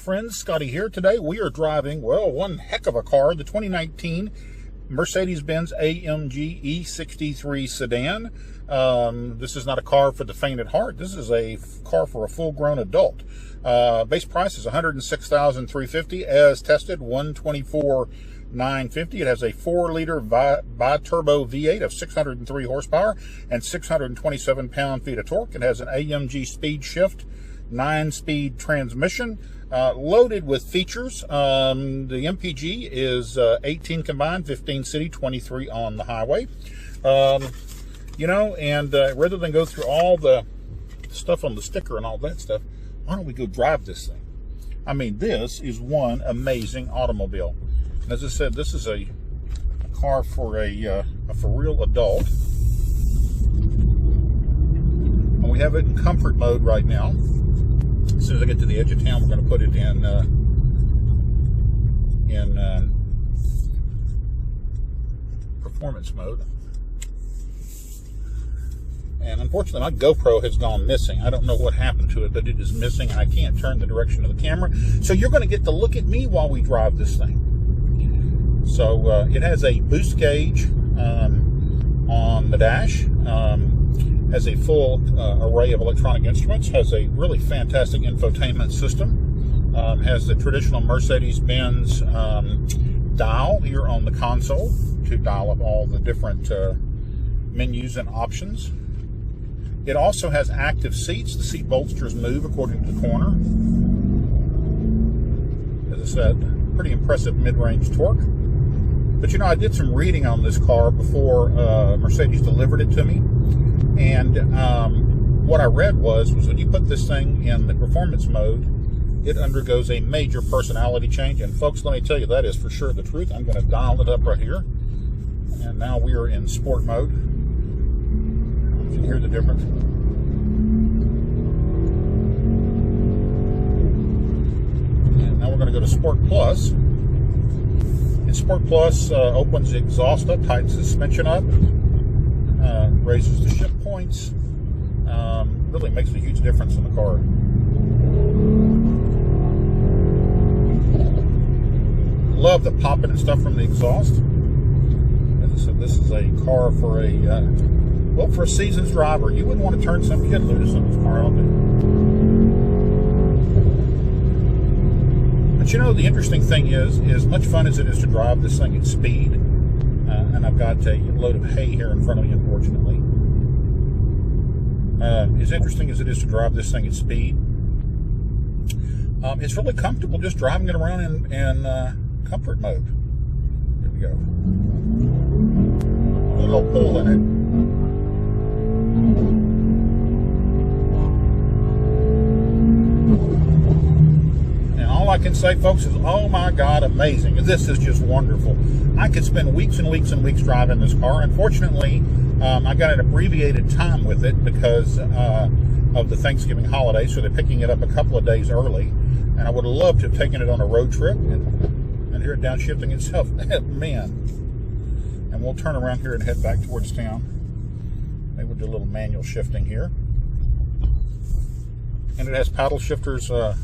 friends, Scotty here. Today we are driving, well, one heck of a car, the 2019 Mercedes-Benz AMG E63 sedan. This is not a car for the faint at heart. This is a car for a full-grown adult. Base price is $106,350. As tested, $124,950. It has a 4-liter bi-turbo V8 of 603 horsepower and 627 pound-feet of torque. It has an AMG speed shift 9-speed transmission, loaded with features. The MPG is 18 combined, 15 city, 23 on the highway. You know, and rather than go through all the stuff on the sticker and all that stuff, why don't we go drive this thing? I mean, this is one amazing automobile. And as I said, this is a car for a for real adult. And we have it in comfort mode right now. As soon as I get to the edge of town, we're going to put it in performance mode. And unfortunately, my GoPro has gone missing. I don't know what happened to it, but it is missing. I can't turn the direction of the camera. So you're going to get to look at me while we drive this thing. So it has a boost gauge on the dash. Has a full array of electronic instruments, has a really fantastic infotainment system, has the traditional Mercedes-Benz dial here on the console to dial up all the different menus and options. It also has active seats. The seat bolsters move according to the corner. As I said, pretty impressive mid-range torque. But you know, I did some reading on this car before Mercedes delivered it to me. And what I read was when you put this thing in the performance mode, it undergoes a major personality change. And folks, let me tell you, that is for sure the truth. I'm going to dial it up right here. And now we are in sport mode. You can hear the difference. And now we're going to go to Sport Plus. And Sport Plus opens the exhaust up, tightens the suspension up. Raises the shift points, really makes a huge difference in the car. Love the popping and stuff from the exhaust. As I said, this is a car for a well, for a seasoned driver. You wouldn't want to turn something, you couldn't lose something's car out there. But you know, the interesting thing is, as much fun as it is to drive this thing at speed, and I've got a load of hay here in front of me, unfortunately. As interesting as it is to drive this thing at speed, it's really comfortable just driving it around in comfort mode. Here we go. A little pull in it. And all I can say, folks, is, oh my God, amazing. This is just wonderful. I could spend weeks and weeks and weeks driving this car. Unfortunately, I got an abbreviated time with it because of the Thanksgiving holiday, so they're picking it up a couple of days early. And I would have loved to have taken it on a road trip and hear it downshifting itself. Man. And we'll turn around here and head back towards town. Maybe we'll do a little manual shifting here. And it has paddle shifters on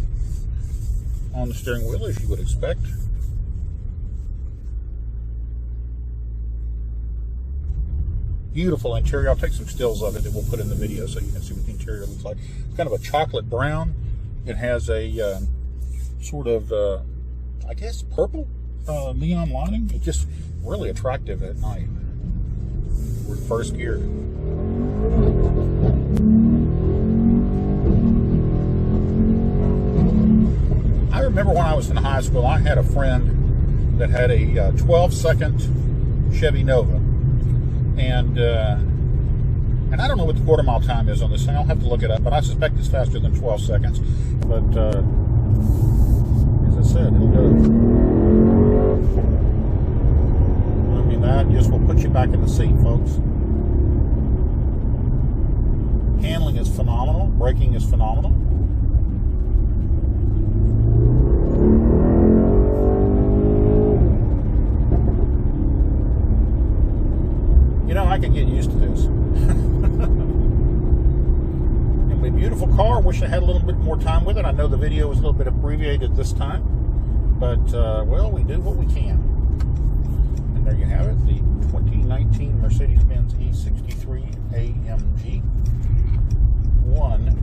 the steering wheel, as you would expect. Beautiful interior. I'll take some stills of it that we'll put in the video so you can see what the interior looks like. It's kind of a chocolate brown. It has a sort of, I guess, purple neon lining. It's just really attractive at night. We're first gear. I remember when I was in high school, I had a friend that had a 12-second Chevy Nova. And I don't know what the quarter-mile time is on this thing. I'll have to look it up, but I suspect it's faster than 12 seconds. But as I said, it'll go. I mean, that just will put you back in the seat, folks. Handling is phenomenal. Braking is phenomenal. You know, I could get used to this. Anyway, beautiful car. Wish I had a little bit more time with it. I know the video was a little bit abbreviated this time, but well, we do what we can. And there you have it, the 2019 Mercedes-Benz E63 AMG 1